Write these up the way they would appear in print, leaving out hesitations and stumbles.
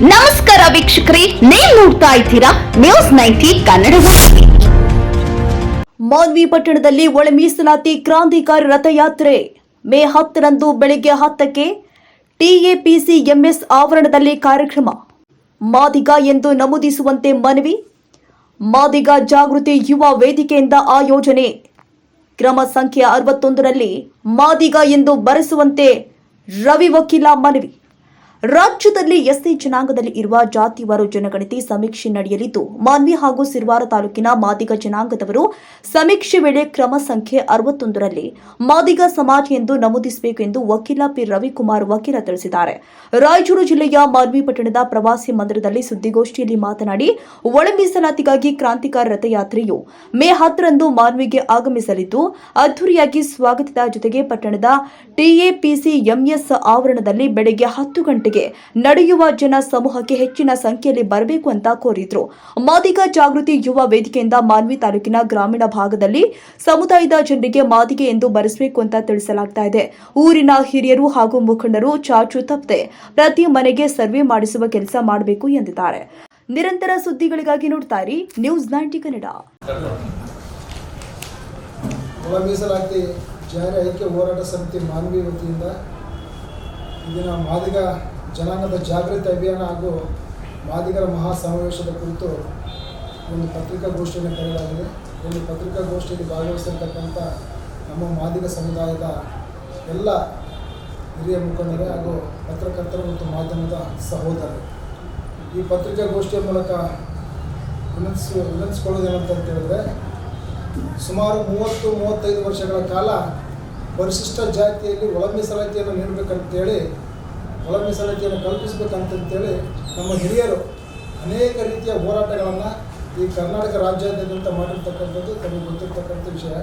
ನಮಸ್ಕಾರ ವೀಕ್ಷಕರೇ, ನೀವು ನೋಡ್ತಾ ಇದ್ದೀರಾ ನ್ಯೂಸ್ 90 ಕನ್ನಡ. ಮಾನ್ವಿ ಪಟ್ಟಣದಲ್ಲಿ ಒಳ ಮೀಸಲಾತಿ ಕ್ರಾಂತಿಕಾರಿ ರಥಯಾತ್ರೆ ಮೇ 10ರಂದು ಬೆಳಗ್ಗೆ 10ಕ್ಕೆ TAPCMS ಆವರಣದಲ್ಲಿ ಕಾರ್ಯಕ್ರಮ. ಮಾದಿಗ ಎಂದು ನಮೂದಿಸುವಂತೆ ಮನವಿ. ಮಾದಿಗ ಜಾಗೃತಿ ಯುವ ವೇದಿಕೆಯಿಂದ ಆಯೋಜನೆ. ಕ್ರಮ ಸಂಖ್ಯೆ 61ರಲ್ಲಿ ಮಾದಿಗ ಎಂದು ಬರೆಸುವಂತೆ ರವಿ ವಕೀಲ ಮನವಿ. ರಾಜ್ಯದಲ್ಲಿ ಎಸ್ಸಿ ಜನಾಂಗದಲ್ಲಿ ಇರುವ ಜಾತಿವಾರು ಜನಗಣತಿ ಸಮೀಕ್ಷೆ ನಡೆಯಲಿದ್ದು, ಮಾನ್ವಿ ಹಾಗೂ ಸಿರವಾರ ತಾಲೂಕಿನ ಮಾದಿಗ ಜನಾಂಗದವರು ಸಮೀಕ್ಷೆ ವೇಳೆ ಕ್ರಮ ಸಂಖ್ಯೆ 61ರಲ್ಲಿ ಮಾದಿಗ ಸಮಾಜ ಎಂದು ನಮೂದಿಸಬೇಕು ಎಂದು ವಕೀಲ ಪಿ ರವಿಕುಮಾರ್ ವಕೀಲ ತಿಳಿಸಿದ್ದಾರೆ. ರಾಯಚೂರು ಜಿಲ್ಲೆಯ ಮಾನ್ವಿ ಪಟ್ಟಣದ ಪ್ರವಾಸಿ ಮಂದಿರದಲ್ಲಿ ಸುದ್ದಿಗೋಷ್ಠಿಯಲ್ಲಿ ಮಾತನಾಡಿ, ಒಳ ಮೀಸಲಾತಿಗಾಗಿ ಕ್ರಾಂತಿಕಾರಿ ರಥಯಾತ್ರೆಯು ಮೇ 10ರಂದು ಮಾನ್ವಿಗೆ ಆಗಮಿಸಲಿದ್ದು, ಅದ್ದೂರಿಯಾಗಿ ಸ್ವಾಗತದ ಜೊತೆಗೆ ಪಟ್ಟಣದ TAPCMS ಆವರಣದಲ್ಲಿ ಬೆಳಗ್ಗೆ 10 ಗಂಟೆಗೆ ನಡೆಯುವ ಜನ ಸಮೂಹಕ್ಕೆ ಹೆಚ್ಚಿನ ಸಂಖ್ಯೆಯಲ್ಲಿ ಬರಬೇಕು ಅಂತ ಕೋರಿದ್ರು. ಮಾದಿಗ ಜಾಗೃತಿ ಯುವ ವೇದಿಕೆಯಿಂದ ಮಾನ್ವಿ ತಾಲೂಕಿನ ಗ್ರಾಮೀಣ ಭಾಗದಲ್ಲಿ ಸಮುದಾಯದ ಜನರಿಗೆ ಮಾದಿಗೆ ಎಂದು ಬರೆಸಬೇಕು ಅಂತ ತಿಳಿಸಲಾಗ್ತಾ ಇದೆ. ಊರಿನ ಹಿರಿಯರು ಹಾಗೂ ಮುಖಂಡರು ಚಾಚು ತಪ್ಪದೆ ಪ್ರತಿ ಮನೆಗೆ ಸರ್ವೆ ಮಾಡಿಸುವ ಕೆಲಸ ಮಾಡಬೇಕು ಎಂದಿದ್ದಾರೆ. ನಿರಂತರ ಸುದ್ದಿಗಳಿಗಾಗಿ ನೋಡ್ತಾ ಇರಿ ನ್ಯೂಸ್ 90 ಕನ್ನಡ. ಒಳ ಮೀಸಲಾತಿ ಜಾರಿ ಐಕ್ಯ ಹೋರಾಟ ಸಮಿತಿ ಮಾನ್ವಿ ವತಿಯಿಂದ ಇಂದಿನ ಮಾದಿಗ ಜನಾಂಗದ ಜಾಗೃತಿ ಅಭಿಯಾನ ಹಾಗೂ ಮಾದಿಗರ ಮಹಾ ಸಮಾವೇಶದ ಕುರಿತು ಒಂದು ಪತ್ರಿಕಾಗೋಷ್ಠಿಯನ್ನು ಕರೆಯಲಾಗಿದೆ. ಒಂದು ಪತ್ರಿಕಾಗೋಷ್ಠಿಯಲ್ಲಿ ಭಾಗವಹಿಸಿರ್ತಕ್ಕಂಥ ನಮ್ಮ ಮಾದಿಗ ಸಮುದಾಯದ ಎಲ್ಲ ಹಿರಿಯ ಮುಖಂಡರೇ ಹಾಗೂ ಪತ್ರಕರ್ತರು ಮತ್ತು ಮಾಧ್ಯಮದ ಸಹೋದರರು, ಈ ಪತ್ರಿಕಾಗೋಷ್ಠಿಯ ಮೂಲಕ ವಿನಂತಿಸಿಕೊಳ್ಳೋದೇನಂತ ಹೇಳಿದ್ರೆ, ಸುಮಾರು 30-35 ವರ್ಷಗಳ ಕಾಲ ಪರಿಶಿಷ್ಟ ಜಾತಿಯಲ್ಲಿ ಒಳ ಮೀಸಲಾತಿಯನ್ನು ನೀಡಬೇಕಂತೇಳಿ, ಒಳ ಮೀಸಲಾತಿಯನ್ನು ಕಲ್ಪಿಸಬೇಕಂತೇಳಿ ನಮ್ಮ ಹಿರಿಯರು ಅನೇಕ ರೀತಿಯ ಹೋರಾಟಗಳನ್ನು ಈ ಕರ್ನಾಟಕ ರಾಜ್ಯಾದ್ಯಂತ ಮಾಡಿರ್ತಕ್ಕಂಥದ್ದು ತಮಗೆ ಗೊತ್ತಿರ್ತಕ್ಕಂಥ ವಿಷಯ.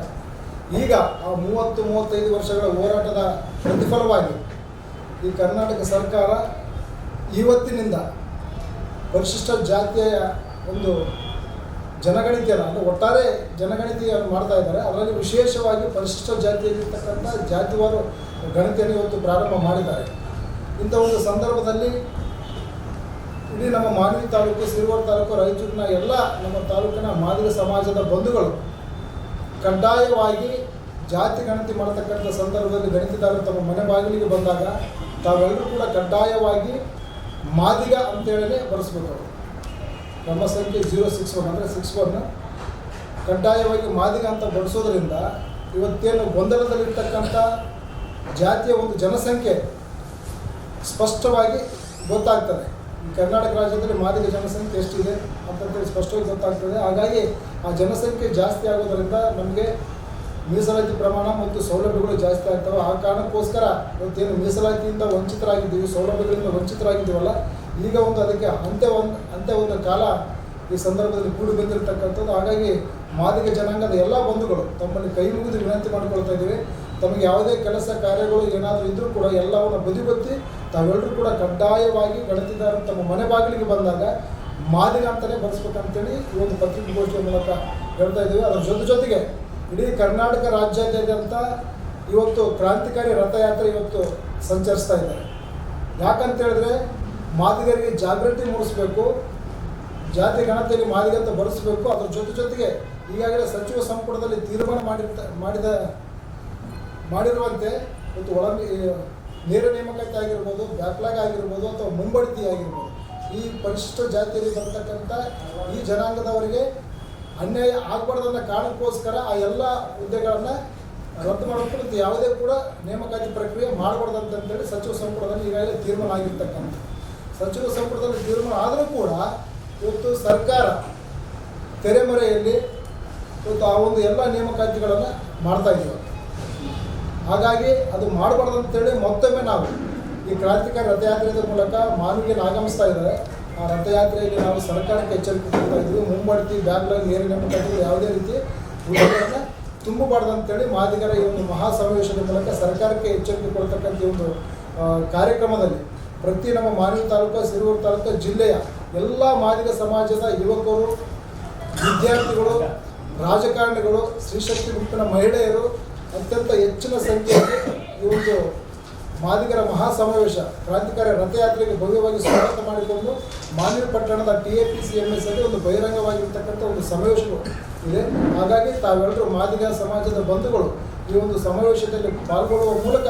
ಈಗ ಆ 30-35 ವರ್ಷಗಳ ಹೋರಾಟದ ಪ್ರತಿಫಲವಾಗಿ ಈ ಕರ್ನಾಟಕ ಸರ್ಕಾರ ಇವತ್ತಿನಿಂದ ಪರಿಶಿಷ್ಟ ಜಾತಿಯ ಒಂದು ಜನಗಣತಿಯನ್ನು, ಅಂದರೆ ಒಟ್ಟಾರೆ ಜನಗಣತಿಯನ್ನು ಮಾಡ್ತಾ ಇದ್ದಾರೆ. ಅದರಲ್ಲಿ ವಿಶೇಷವಾಗಿ ಪರಿಶಿಷ್ಟ ಜಾತಿಯಲ್ಲಿರ್ತಕ್ಕಂಥ ಜಾತಿವಾರು ಗಣತಿಯನ್ನು ಇವತ್ತು ಪ್ರಾರಂಭ ಮಾಡಿದ್ದಾರೆ. ಇಂಥ ಒಂದು ಸಂದರ್ಭದಲ್ಲಿ ಇಡೀ ನಮ್ಮ ಮಾನ್ವಿ ತಾಲೂಕು, ಸಿರವಾರ ತಾಲೂಕು, ರಾಯಚೂರಿನ ಎಲ್ಲ ನಮ್ಮ ತಾಲೂಕಿನ ಮಾದಿಗ ಸಮಾಜದ ಬಂಧುಗಳು ಕಡ್ಡಾಯವಾಗಿ ಜಾತಿ ಗಣತಿ ಮಾಡತಕ್ಕಂಥ ಸಂದರ್ಭದಲ್ಲಿ ಗಣತಿದಾರರು ತಮ್ಮ ಮನೆ ಬಾಗಿಲಿಗೆ ಬಂದಾಗ ತಾವೆಲ್ಲರೂ ಕೂಡ ಕಡ್ಡಾಯವಾಗಿ ಮಾದಿಗ ಅಂತೇಳಿ ಬರೆಸ್ಬೇಕು. ಕ್ರಮ ಸಂಖ್ಯೆ 061 ಅಂದರೆ 61 ಕಡ್ಡಾಯವಾಗಿ ಮಾದಿಗ ಅಂತ ಬರೆಸೋದ್ರಿಂದ ಇವತ್ತೇನು ಗೊಂದಲದಲ್ಲಿರ್ತಕ್ಕಂಥ ಜಾತಿಯ ಒಂದು ಜನಸಂಖ್ಯೆ ಸ್ಪಷ್ಟವಾಗಿ ಗೊತ್ತಾಗ್ತದೆ. ಈ ಕರ್ನಾಟಕ ರಾಜ್ಯದಲ್ಲಿ ಮಾದಿಗ ಜನಸಂಖ್ಯೆ ಎಷ್ಟಿದೆ ಅಂತಂತೇಳಿ ಸ್ಪಷ್ಟವಾಗಿ ಗೊತ್ತಾಗ್ತದೆ. ಹಾಗಾಗಿ ಆ ಜನಸಂಖ್ಯೆ ಜಾಸ್ತಿ ಆಗೋದರಿಂದ ನಮಗೆ ಮೀಸಲಾತಿ ಪ್ರಮಾಣ ಮತ್ತು ಸೌಲಭ್ಯಗಳು ಜಾಸ್ತಿ ಆಗ್ತವೆ. ಆ ಕಾರಣಕ್ಕೋಸ್ಕರ ಇವತ್ತೇನು ಮೀಸಲಾತಿಯಿಂದ ವಂಚಿತರಾಗಿದ್ದೀವಿ, ಸೌಲಭ್ಯಗಳಿಂದ ವಂಚಿತರಾಗಿದ್ದೀವಲ್ಲ, ಈಗ ಒಂದು ಅದಕ್ಕೆ ಅಂತ್ಯ ಒಂದು ಕಾಲ ಈ ಸಂದರ್ಭದಲ್ಲಿ ಕೂಡಿ ಬಂದಿರತಕ್ಕಂಥದ್ದು. ಹಾಗಾಗಿ ಮಾದಿಗ ಜನಾಂಗದ ಎಲ್ಲ ಬಂಧುಗಳು ತಮ್ಮಲ್ಲಿ ಕೈ ಮುಗಿದು ವಿನಂತಿ ಮಾಡ್ಕೊಳ್ತಾ ಇದ್ದೀವಿ, ತಮಗೆ ಯಾವುದೇ ಕೆಲಸ ಕಾರ್ಯಗಳು ಏನಾದರೂ ಇದ್ದರೂ ಕೂಡ ಎಲ್ಲವನ್ನು ಬದಿಗೊತ್ತಿ ತಾವೆಲ್ಲರೂ ಕೂಡ ಕಡ್ಡಾಯವಾಗಿ ಗಣತಿದಾರರು ತಮ್ಮ ಮನೆ ಬಾಗಿಲಿಗೆ ಬಂದಾಗ ಮಾದಿಗ ಅಂತಲೇ ಬರೆಸ್ಬೇಕಂತೇಳಿ ಈ ಒಂದು ಪತ್ರಿಕಾಗೋಷ್ಠಿಯ ಮೂಲಕ ಹೇಳ್ತಾ ಇದ್ದೀವಿ. ಅದರ ಜೊತೆಗೆ ಇಡೀ ಕರ್ನಾಟಕ ರಾಜ್ಯಾದ್ಯಂತ ಇವತ್ತು ಕ್ರಾಂತಿಕಾರಿ ರಥಯಾತ್ರೆ ಇವತ್ತು ಸಂಚರಿಸ್ತಾ ಇದ್ದಾರೆ. ಯಾಕಂತೇಳಿದ್ರೆ ಮಾದಿಗರಿಗೆ ಜಾಗೃತಿ ಮೂಡಿಸಬೇಕು, ಜಾತಿ ಗಣತಿಯಲ್ಲಿ ಮಾದಿಗ ಅಂತ ಬರೆಸಬೇಕು. ಅದರ ಜೊತೆಗೆ ಈಗಾಗಲೇ ಸಚಿವ ಸಂಪುಟದಲ್ಲಿ ತೀರ್ಮಾನ ಮಾಡಿರುವಂತೆ ಇವತ್ತು ನೇರ ನೇಮಕಾತಿ ಆಗಿರ್ಬೋದು, ಬ್ಯಾಕ್ಲಾಗ್ ಆಗಿರ್ಬೋದು ಅಥವಾ ಮುಂಬಡ್ತಿ ಆಗಿರ್ಬೋದು, ಈ ಪರಿಶಿಷ್ಟ ಜಾತಿಯಲ್ಲಿ ಬರ್ತಕ್ಕಂಥ ಈ ಜನಾಂಗದವರಿಗೆ ಅನ್ಯಾಯ ಆಗಬಾರ್ದನ್ನ ಕಾರಣಕ್ಕೋಸ್ಕರ ಆ ಎಲ್ಲ ಹುದ್ದೆಗಳನ್ನು ರದ್ದು ಮಾಡಬೇಕು ಮತ್ತು ಯಾವುದೇ ಕೂಡ ನೇಮಕಾತಿ ಪ್ರಕ್ರಿಯೆ ಮಾಡಬಾರ್ದು ಅಂತೇಳಿ ಸಚಿವ ಸಂಪುಟದಲ್ಲಿ ಈಗಾಗಲೇ ತೀರ್ಮಾನ ಆಗಿರ್ತಕ್ಕಂಥ. ಸಚಿವ ಸಂಪುಟದಲ್ಲಿ ತೀರ್ಮಾನ ಆದರೂ ಕೂಡ ಇವತ್ತು ಸರ್ಕಾರ ತೆರೆಮರೆಯಲ್ಲಿ ಇವತ್ತು ಆ ಒಂದು ಎಲ್ಲ ನೇಮಕಾತಿಗಳನ್ನು ಮಾಡ್ತಾ ಇದ್ದೀವಿ. ಹಾಗಾಗಿ ಅದು ಮಾಡಬಾರ್ದು ಅಂತೇಳಿ ಮತ್ತೊಮ್ಮೆ ನಾವು ಈ ಕ್ರಾಂತಿಕಾರಿ ರಥಯಾತ್ರೆಯ ಮೂಲಕ ಮಾನ್ವಿಗೆ ಆಗಮಿಸ್ತಾ ಇದ್ದಾರೆ. ಆ ರಥಯಾತ್ರೆಯಲ್ಲಿ ನಾವು ಸರ್ಕಾರಕ್ಕೆ ಎಚ್ಚರಿಕೆ ಕೊಡ್ತಾ ಇದ್ದೀವಿ, ಮುಂಬಡ್ತಿ, ಬ್ಯಾಕ್ಲಾಗ್, ನೇರ ನೇಮಕಾತಿಗಳು ಯಾವುದೇ ರೀತಿ ಹುದ್ದೆಗಳನ್ನು ತುಂಬಬಾರ್ದು ಅಂತೇಳಿ ಮಾದಿಗರ ಈ ಒಂದು ಮಹಾ ಸಮಾವೇಶದ ಮೂಲಕ ಸರ್ಕಾರಕ್ಕೆ ಎಚ್ಚರಿಕೆ ಕೊಡ್ತಕ್ಕಂಥ ಒಂದು ಕಾರ್ಯಕ್ರಮದಲ್ಲಿ ಪ್ರತಿ ನಮ್ಮ ಮಾನ್ವಿ ತಾಲೂಕು, ಸಿರವಾರ ತಾಲೂಕು ಜಿಲ್ಲೆಯ ಎಲ್ಲ ಮಾದಿಗ ಸಮಾಜದ ಯುವಕರು, ವಿದ್ಯಾರ್ಥಿಗಳು, ರಾಜಕಾರಣಿಗಳು, ಸ್ತ್ರೀಶಕ್ತಿ ಗುಂಪಿನ ಮಹಿಳೆಯರು ಅತ್ಯಂತ ಹೆಚ್ಚಿನ ಸಂಖ್ಯೆಯಲ್ಲಿ ಈ ಒಂದು ಮಾದಿಗರ ಮಹಾಸಮಾವೇಶ ಕ್ರಾಂತಿಕಾರಿ ರಥಯಾತ್ರೆಗೆ ಭವ್ಯವಾಗಿ ಸ್ವಾಗತ ಮಾಡಿಕೊಂಡು ಮಾನ್ವಿ ಪಟ್ಟಣದ TAPCMS ಅಲ್ಲಿ ಒಂದು ಬಹಿರಂಗವಾಗಿರ್ತಕ್ಕಂಥ ಒಂದು ಸಮಾವೇಶ ಇದೆ. ಹಾಗಾಗಿ ತಾವೆಲ್ಲರೂ ಮಾದಿಗ ಸಮಾಜದ ಬಂಧುಗಳು ಈ ಒಂದು ಸಮಾವೇಶದಲ್ಲಿ ಪಾಲ್ಗೊಳ್ಳುವ ಮೂಲಕ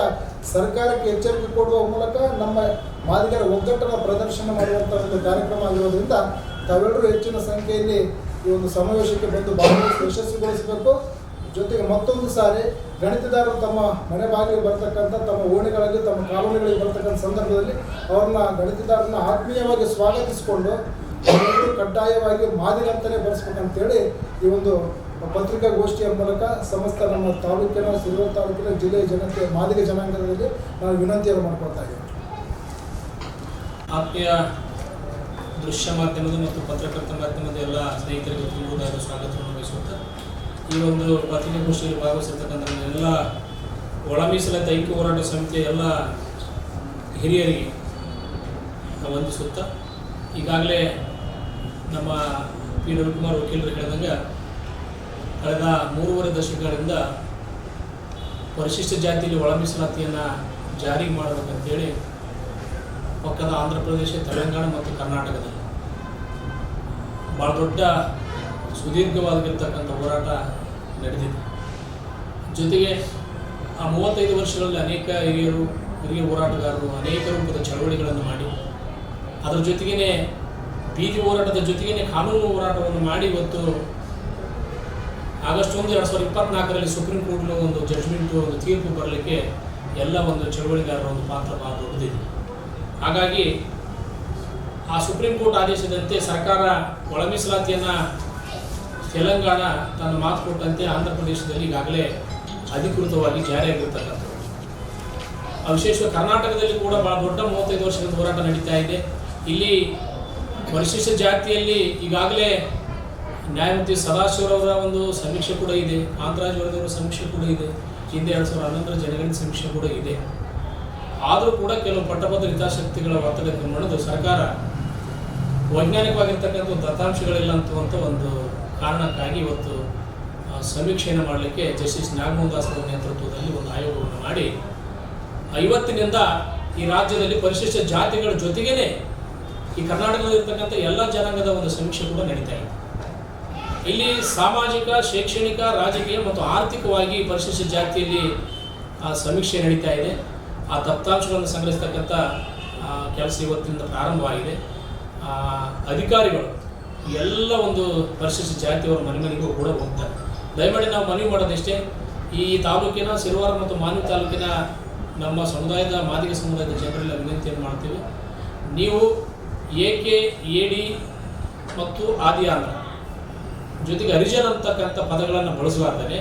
ಸರ್ಕಾರಕ್ಕೆ ಎಚ್ಚರಿಕೆ ಕೊಡುವ ಮೂಲಕ ನಮ್ಮ ಮಾದಿಗರ ಒಗ್ಗಟ್ಟನ್ನು ಪ್ರದರ್ಶನ ಮಾಡುವಂಥ ಒಂದು ಕಾರ್ಯಕ್ರಮ ಆಗಿರೋದ್ರಿಂದ ತಾವೆಲ್ಲರೂ ಹೆಚ್ಚಿನ ಸಂಖ್ಯೆಯಲ್ಲಿ ಈ ಒಂದು ಸಮಾವೇಶಕ್ಕೆ ಬಂದು ಭಾಗವಹಿಸಿ ಯಶಸ್ವಿಗೊಳಿಸಬೇಕು. ಜೊತೆಗೆ ಮತ್ತೊಂದು ಸಾರಿ ಗಣಿತದಾರರು ತಮ್ಮ ಮನೆ ಬಾಗಿಲಿಗೆ ಬರ್ತಕ್ಕಂಥ ತಮ್ಮ ಓಣಿಗಳಲ್ಲಿ ತಮ್ಮ ಕಾಲೋನಿಗಳಿಗೆ ಬರ್ತಕ್ಕಂಥ ಸಂದರ್ಭದಲ್ಲಿ ಅವ್ರನ್ನ ಗಣಿತದಾರರನ್ನ ಆತ್ಮೀಯವಾಗಿ ಸ್ವಾಗತಿಸಿಕೊಂಡು ಅವರೆಲ್ಲರೂ ಕಡ್ಡಾಯವಾಗಿ ಮಾದಿಗಂತಲೇ ಬರೆಸ್ಬೇಕಂತೇಳಿ ಈ ಒಂದು ಪತ್ರಿಕಾಗೋಷ್ಠಿಯ ಮೂಲಕ ಸಮಸ್ತ ನಮ್ಮ ತಾಲೂಕಿನ ಸಿಲ್ವರ್ ತಾಲೂಕಿನ ಜಿಲ್ಲೆಯ ಜನತೆ ಮಾದಿಗ ಜನಾಂಗದಲ್ಲಿ ನಾವು ವಿನಂತಿಯನ್ನು ಮಾಡ್ಕೊಳ್ತಾ ಇದ್ದೀವಿ. ಆತ್ಮೀಯ ದೃಶ್ಯ ಮಾಧ್ಯಮದ ಮತ್ತು ಪತ್ರಕರ್ತ ಮಾಧ್ಯಮದ ಎಲ್ಲ ಸ್ನೇಹಿತರಿಗೆ ತುಂಬುವುದಾದ ಸ್ವಾಗತವನ್ನು ವಹಿಸುತ್ತಾ ಈ ಒಂದು ಪತ್ರಿಕಾಗೋಷ್ಠಿಯಲ್ಲಿ ಭಾಗವಹಿಸಿರ್ತಕ್ಕಂಥ ಎಲ್ಲ ಒಳ ಮೀಸಲಾತಿ ಐಕ್ಯ ಹೋರಾಟ ಸಮಿತಿಯ ಎಲ್ಲ ಹಿರಿಯರಿಗೆ ವಂದಿಸುತ್ತಾ ಈಗಾಗಲೇ ನಮ್ಮ ಪಿ ರವಿಕುಮಾರ್ ವಕೀಲರು ಹೇಳಿದಂಗೆ ಕಳೆದ 3.5 ದಶಕಗಳಿಂದ ಪರಿಶಿಷ್ಟ ಜಾತಿಯಲ್ಲಿ ಒಳ ಮೀಸಲಾತಿಯನ್ನು ಜಾರಿಗೆ ಮಾಡಬೇಕಂತೇಳಿ ಪಕ್ಕದ ಆಂಧ್ರ ಪ್ರದೇಶ, ತೆಲಂಗಾಣ ಮತ್ತು ಕರ್ನಾಟಕದಲ್ಲಿ ಭಾಳ ದೊಡ್ಡ ಸುದೀರ್ಘವಾಗಿರ್ತಕ್ಕಂಥ ಹೋರಾಟ ನಡೆದಿದೆ. ಜೊತೆಗೆ ಆ 35 ವರ್ಷಗಳಲ್ಲಿ ಅನೇಕ ಹಿರಿಯ ಹೋರಾಟಗಾರರು ಅನೇಕ ರೂಪದ ಚಳವಳಿಗಳನ್ನು ಮಾಡಿ ಅದರ ಜೊತೆಗೇ ಬೀದಿ ಹೋರಾಟದ ಜೊತೆಗೇ ಕಾನೂನು ಹೋರಾಟವನ್ನು ಮಾಡಿ ಇವತ್ತು ಆಗಸ್ಟ್ 1, 2024ರಲ್ಲಿ ಸುಪ್ರೀಂ ಕೋರ್ಟ್ನ ಒಂದು ಜಡ್ಜ್ಮೆಂಟು ಒಂದು ತೀರ್ಪು ಬರಲಿಕ್ಕೆ ಎಲ್ಲ ಒಂದು ಚಳವಳಿಗಾರರ ಒಂದು ಪಾತ್ರ ಭಾಳ ದೊಡ್ಡದಿದೆ. ಹಾಗಾಗಿ ಆ ಸುಪ್ರೀಂ ಕೋರ್ಟ್ ಆದೇಶದಂತೆ ಸರ್ಕಾರ ಒಳ ಮೀಸಲಾತಿಯನ್ನು ತೆಲಂಗಾಣ ತನ್ನ ಮಾತು ಕೊಟ್ಟಂತೆ ಆಂಧ್ರ ಪ್ರದೇಶದಲ್ಲಿ ಈಗಾಗಲೇ ಅಧಿಕೃತವಾಗಿ ಜಾರಿಯಾಗಿರ್ತಕ್ಕಂಥದ್ದು. ವಿಶೇಷವಾಗಿ ಕರ್ನಾಟಕದಲ್ಲಿ ಕೂಡ ಭಾಳ ದೊಡ್ಡ 35 ವರ್ಷದ ಹೋರಾಟ ನಡೀತಾ ಇದೆ. ಇಲ್ಲಿ ಪರಿಶಿಷ್ಟ ಜಾತಿಯಲ್ಲಿ ಈಗಾಗಲೇ ನ್ಯಾಯಮೂರ್ತಿ ಸದಾಶಿವರವರ ಒಂದು ಸಮೀಕ್ಷೆ ಕೂಡ ಇದೆ, ಕಾಂತರಾಜವರದವರ ಸಮೀಕ್ಷೆ ಕೂಡ ಇದೆ, ಹಿಂದೆ 2011ರ ಜನಗಣತಿ ಸಮೀಕ್ಷೆ ಕೂಡ ಇದೆ. ಆದರೂ ಕೂಡ ಕೆಲವು ಪಟ್ಟಭದ್ರ ಹಿತಾಸಕ್ತಿಗಳ ಒತ್ತಡಕ್ಕೆ ಮಾಡಿದು ಸರ್ಕಾರ ವೈಜ್ಞಾನಿಕವಾಗಿರ್ತಕ್ಕಂಥ ದತ್ತಾಂಶಗಳಿಲ್ಲ ಅಂತುವಂಥ ಒಂದು ಕಾರಣಕ್ಕಾಗಿ ಇವತ್ತು ಸಮೀಕ್ಷೆಯನ್ನು ಮಾಡಲಿಕ್ಕೆ ಜಸ್ಟಿಸ್ ನಾಗಮೋಹನ್ ದಾಸ್ ಅವರ ನೇತೃತ್ವದಲ್ಲಿ ಒಂದು ಆಯೋಗವನ್ನು ಮಾಡಿ ಇವತ್ತಿನಿಂದ ಈ ರಾಜ್ಯದಲ್ಲಿ ಪರಿಶಿಷ್ಟ ಜಾತಿಗಳ ಜೊತೆಗೇ ಈ ಕರ್ನಾಟಕದಲ್ಲಿರ್ತಕ್ಕಂಥ ಎಲ್ಲ ಜನಾಂಗದ ಒಂದು ಸಮೀಕ್ಷೆ ಕೂಡ ನಡೀತಾ ಇದೆ. ಇಲ್ಲಿ ಸಾಮಾಜಿಕ, ಶೈಕ್ಷಣಿಕ, ರಾಜಕೀಯ ಮತ್ತು ಆರ್ಥಿಕವಾಗಿ ಪರಿಶಿಷ್ಟ ಜಾತಿಯಲ್ಲಿ ಸಮೀಕ್ಷೆ ನಡೀತಾ ಇದೆ. ಆ ದತ್ತಾಂಶಗಳನ್ನು ಸಂಗ್ರಹಿಸ್ತಕ್ಕಂಥ ಕೆಲಸ ಇವತ್ತಿನಿಂದ ಪ್ರಾರಂಭವಾಗಿದೆ. ಅಧಿಕಾರಿಗಳು ಎಲ್ಲ ಒಂದು ಪರಿಶಿಷ್ಟ ಜಾತಿಯವರ ಮನೆಗೂ ಕೂಡ ಹೋಗ್ತಾರೆ. ದಯಮಾಡಿ ನಾವು ಮನವಿ ಮಾಡೋದಷ್ಟೇ, ಈ ತಾಲೂಕಿನ ಸಿರುವಾರ ಮತ್ತು ಮಾನ್ವಿ ತಾಲೂಕಿನ ನಮ್ಮ ಸಮುದಾಯದ ಮಾದಿಗ ಸಮುದಾಯದ ಜನರೆಲ್ಲ ವಿನಂತಿಯನ್ನು ಮಾಡ್ತೀವಿ. ನೀವು AK, AD ಮತ್ತು ಆದಿ ಆಂಧ್ರ ಜೊತೆಗೆ ಹರಿಜನ್ ಅಂತಕ್ಕಂಥ ಪದಗಳನ್ನು ಬಳಸಲಾರ್ದೇ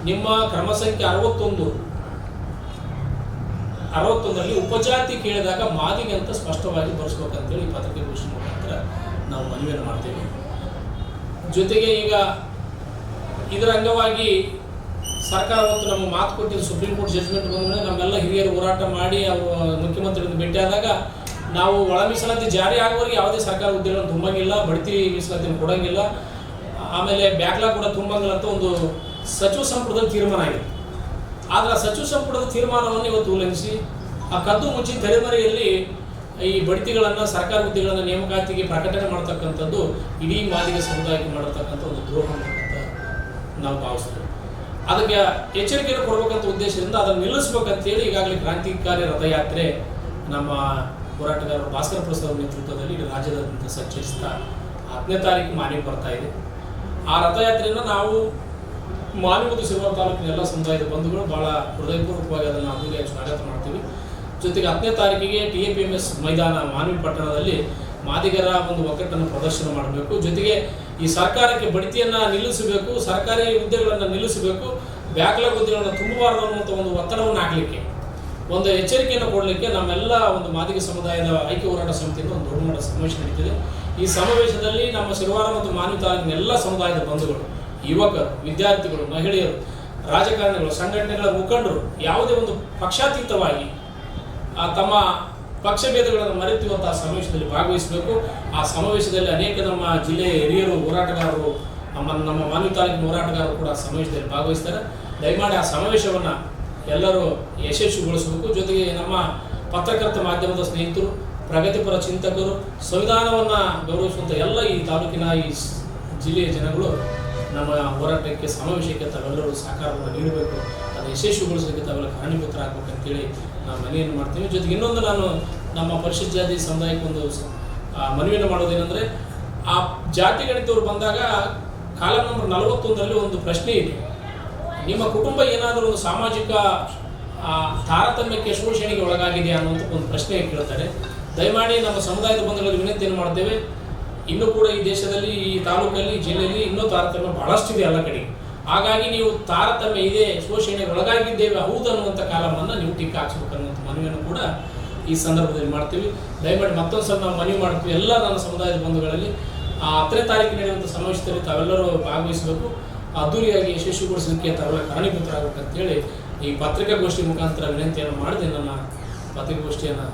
ನಿಮ್ಮ ಕ್ರಮ ಸಂಖ್ಯೆ 61ರಲ್ಲಿ ಉಪಜಾತಿ ಕೇಳಿದಾಗ ಮಾದಿಗೆ ಅಂತ ಸ್ಪಷ್ಟವಾಗಿ ಬರೆಸ್ಬೇಕಂತೇಳಿ ಈ ಪತ್ರಿಕಾಗೋಷ್ಠಿ ಮುಖಾಂತರ ನಾವು ಮನವಿಯನ್ನು ಮಾಡ್ತೇವೆ. ಜೊತೆಗೆ ಈಗ ಇದರ ಅಂಗವಾಗಿ ಸರ್ಕಾರ ಹೊತ್ತು ನಮ್ಮ ಮಾತು ಕೊಟ್ಟಿದ್ದು ಸುಪ್ರೀಂ ಕೋರ್ಟ್ ಜಡ್ಜ್ಮೆಂಟ್ ಬಂದ ಮೇಲೆ ನಮ್ಮೆಲ್ಲ ಹಿರಿಯರು ಹೋರಾಟ ಮಾಡಿ ಅವರು ಮುಖ್ಯಮಂತ್ರಿಗಳನ್ನು ಭೇಟಿಯಾದಾಗ ನಾವು ಒಳ ಮೀಸಲಾತಿ ಜಾರಿ ಆಗುವವರೆಗೆ ಯಾವುದೇ ಸರ್ಕಾರ ಹುದ್ದೆಗಳನ್ನು ತುಂಬಂಗಿಲ್ಲ, ಬಡ್ತಿ ಮೀಸಲಾತಿಯನ್ನು ಕೊಡೋಂಗಿಲ್ಲ, ಆಮೇಲೆ ಬ್ಯಾಕ್ಲಾಗ್ ಕೂಡ ತುಂಬಂಗಿಲ್ಲ ಅಂತ ಒಂದು ಸಚಿವ ಸಂಪುಟದ ತೀರ್ಮಾನ ಆಗಿದೆ. ಆದರೆ ಆ ಸಚಿವ ಸಂಪುಟದ ತೀರ್ಮಾನವನ್ನು ಇವತ್ತು ಉಲ್ಲಂಘಿಸಿ ಆ ಕದ್ದು ಮುಚ್ಚಿ ತೆರೆಮರೆಯಲ್ಲಿ ಈ ಬಡ್ತಿಗಳನ್ನು, ಸರ್ಕಾರ ಹುದ್ದೆಗಳನ್ನು ನೇಮಕಾತಿಗೆ ಪ್ರಕಟಣೆ ಮಾಡ್ತಕ್ಕಂಥದ್ದು ಇಡೀ ಮಾದಿಗ ಸಮುದಾಯಕ್ಕೆ ಮಾಡಿರ್ತಕ್ಕಂಥ ಒಂದು ದ್ರೋಹ ಅಂತ ನಾವು ಭಾವಿಸ್ತೇವೆ. ಅದಕ್ಕೆ ಎಚ್ಚರಿಕೆಯನ್ನು ಕೊಡಬೇಕಂತ ಉದ್ದೇಶದಿಂದ ಅದನ್ನು ನಿಲ್ಲಿಸ್ಬೇಕಂತೇಳಿ ಈಗಾಗಲೇ ಕ್ರಾಂತಿಕಾರಿ ರಥಯಾತ್ರೆ ನಮ್ಮ ಹೋರಾಟಗಾರರು ಭಾಸ್ಕರ ಪ್ರಸಾದ್ ನೇತೃತ್ವದಲ್ಲಿ ರಾಜ್ಯದಾದ್ಯಂತ ಸಂಚರಿಸ್ತಾ 10ನೇ ತಾರೀಕು ಮಾನ್ವಿ ಬರ್ತಾ ಇದೆ. ಆ ರಥಯಾತ್ರೆಯನ್ನು ನಾವು ಮಾನ್ವಿ ಮತ್ತು ಸಿರುವಾರ ತಾಲೂಕಿನ ಎಲ್ಲ ಸಮುದಾಯದ ಬಂಧುಗಳು ಭಾಳ ಹೃದಯಪೂರ್ವಕವಾಗಿ ಅದನ್ನು ಅದ್ದೂರಿಯಾಗಿ ಸ್ವಾಗತ ಮಾಡ್ತೀವಿ. ಜೊತೆಗೆ 10ನೇ ತಾರೀಕಿಗೆ TAPMS ಮೈದಾನ ಮಾನ್ವಿ ಪಟ್ಟಣದಲ್ಲಿ ಮಾದಿಗರ ಒಂದು ಒಗ್ಗಟ್ಟನ್ನು ಪ್ರದರ್ಶನ ಮಾಡಬೇಕು. ಜೊತೆಗೆ ಈ ಸರ್ಕಾರಕ್ಕೆ ಬಡ್ತಿಯನ್ನು ನಿಲ್ಲಿಸಬೇಕು, ಸರ್ಕಾರಿ ಹುದ್ದೆಗಳನ್ನು ನಿಲ್ಲಿಸಬೇಕು, ಬ್ಯಾಕ್ಲಾಗ್ ಹುದ್ದೆಗಳನ್ನು ತುಂಬಬಾರದು ಅನ್ನುವಂಥ ಒಂದು ಒತ್ತಡವನ್ನು ಹಾಕಲಿಕ್ಕೆ, ಒಂದು ಎಚ್ಚರಿಕೆಯನ್ನು ಕೊಡಲಿಕ್ಕೆ ನಮ್ಮೆಲ್ಲ ಒಂದು ಮಾದಿಗ ಸಮುದಾಯದ ಐಕ್ಯ ಹೋರಾಟ ಸಮಿತಿಯಿಂದ ಒಂದು ದೊಡ್ಡ ಮಟ್ಟದ ಸಮಾವೇಶ ನಡೀತಿದೆ. ಈ ಸಮಾವೇಶದಲ್ಲಿ ನಮ್ಮ ಸಿರುವಾರ ಮತ್ತು ಮಾನ್ವಿ ತಾಲೂಕಿನ ಎಲ್ಲ ಸಮುದಾಯದ ಬಂಧುಗಳು, ಯುವಕರು, ವಿದ್ಯಾರ್ಥಿಗಳು, ಮಹಿಳೆಯರು, ರಾಜಕಾರಣಿಗಳು, ಸಂಘಟನೆಗಳ ಮುಖಂಡರು ಯಾವುದೇ ಒಂದು ಪಕ್ಷಾತೀತವಾಗಿ ತಮ್ಮ ಪಕ್ಷಭೇದಗಳನ್ನು ಮರೆತಿರುವಂತಹ ಸಮಾವೇಶದಲ್ಲಿ ಭಾಗವಹಿಸಬೇಕು. ಆ ಸಮಾವೇಶದಲ್ಲಿ ಅನೇಕ ನಮ್ಮ ಜಿಲ್ಲೆಯ ಹಿರಿಯರು, ಹೋರಾಟಗಾರರು, ನಮ್ಮ ಮಾನ್ವಿ ತಾಲೂಕಿನ ಹೋರಾಟಗಾರರು ಕೂಡ ಸಮಾವೇಶದಲ್ಲಿ ಭಾಗವಹಿಸ್ತಾರೆ. ದಯಮಾಡಿ ಆ ಸಮಾವೇಶವನ್ನು ಎಲ್ಲರೂ ಯಶಸ್ವಿಗೊಳಿಸಬೇಕು. ಜೊತೆಗೆ ನಮ್ಮ ಪತ್ರಕರ್ತ ಮಾಧ್ಯಮದ ಸ್ನೇಹಿತರು, ಪ್ರಗತಿಪರ ಚಿಂತಕರು, ಸಂವಿಧಾನವನ್ನು ಗೌರವಿಸುವಂಥ ಎಲ್ಲ ಈ ತಾಲೂಕಿನ ಈ ಜಿಲ್ಲೆಯ ಜನಗಳು ನಮ್ಮ ಹೋರಾಟಕ್ಕೆ ಸಮಾವೇಶಕ್ಕೆ ತಾವೆಲ್ಲರೂ ಸಹಕಾರವನ್ನು ನೀಡಬೇಕು, ಅದನ್ನು ಯಶಸ್ವಿಗೊಳಿಸೋದಕ್ಕೆ ತಾವೆಲ್ಲ ಕಾರಣೀಭೂತರಾಗಬೇಕಂತೇಳಿ ನಾವು ಮನವಿಯನ್ನು ಮಾಡ್ತೀವಿ. ಜೊತೆಗೆ ಇನ್ನೊಂದು ನಾನು ನಮ್ಮ ಪರಿಶಿಷ್ಟ ಜಾತಿ ಸಮುದಾಯಕ್ಕೆ ಒಂದು ಮನವಿಯನ್ನು ಮಾಡೋದೇನೆಂದರೆ, ಆ ಜಾತಿ ಗಣಿತವ್ರು ಬಂದಾಗ ಕಾಲಂ ನಂಬರ್ 41ರಲ್ಲಿ ಒಂದು ಪ್ರಶ್ನೆ ಇದೆ. ನಿಮ್ಮ ಕುಟುಂಬ ಏನಾದರೂ ಒಂದು ಸಾಮಾಜಿಕ ತಾರತಮ್ಯಕ್ಕೆ ಶೋಷಣೆಗೆ ಒಳಗಾಗಿದೆ ಅನ್ನುವಂಥ ಒಂದು ಪ್ರಶ್ನೆ ಕೇಳ್ತಾರೆ. ದಯಮಾಡಿ ನಮ್ಮ ಸಮುದಾಯದ ಬಂಧುಗಳಲ್ಲಿ ವಿನಂತಿಯನ್ನು ಮಾಡ್ತೇವೆ. ಇನ್ನೂ ಕೂಡ ಈ ದೇಶದಲ್ಲಿ, ಈ ತಾಲೂಕಲ್ಲಿ, ಜಿಲ್ಲೆಯಲ್ಲಿ ಇನ್ನೂ ತಾರತಮ್ಯ ಬಹಳಷ್ಟಿದೆ ಎಲ್ಲ ಕಡೆ. ಹಾಗಾಗಿ ನೀವು ತಾರತಮ್ಯ ಇದೆ, ಶೋಷಣೆಗೆ ಒಳಗಾಗಿದ್ದೇವೆ ಹೌದು ಅನ್ನುವಂಥ ಕಾಲಮನ್ನು ನೀವು ಟೀಕೆ ಹಾಕ್ಸ್ಬೇಕು ಅನ್ನುವಂಥ ಮನವಿಯನ್ನು ಕೂಡ ಈ ಸಂದರ್ಭದಲ್ಲಿ ಮಾಡ್ತೀವಿ. ದಯಮಾಡಿ ಮತ್ತೊಂದು ಸಲ ನಾವು ಮನವಿ ಮಾಡ್ತೀವಿ, ಎಲ್ಲ ನನ್ನ ಸಮುದಾಯದ ಬಂಧುಗಳಲ್ಲಿ 10ನೇ ತಾರೀಕು ನಡೆಯುವಂಥ ಸಮಾವೇಶದಲ್ಲಿ ತಾವೆಲ್ಲರೂ ಭಾಗವಹಿಸಬೇಕು, ಅದ್ದೂರಿಯಾಗಿ ಯಶಸ್ವಿಗೊಳಿಸಲಿಕ್ಕೆ ತಾವೆಲ್ಲ ಕಾರಣೀಭೂತರಾಗಬೇಕಂತೇಳಿ ಈ ಪತ್ರಿಕಾಗೋಷ್ಠಿ ಮುಖಾಂತರ ವಿನಂತಿಯನ್ನು ಮಾಡಿದೆ. ನನ್ನ ಪತ್ರಿಕಾಗೋಷ್ಠಿಯನ್ನು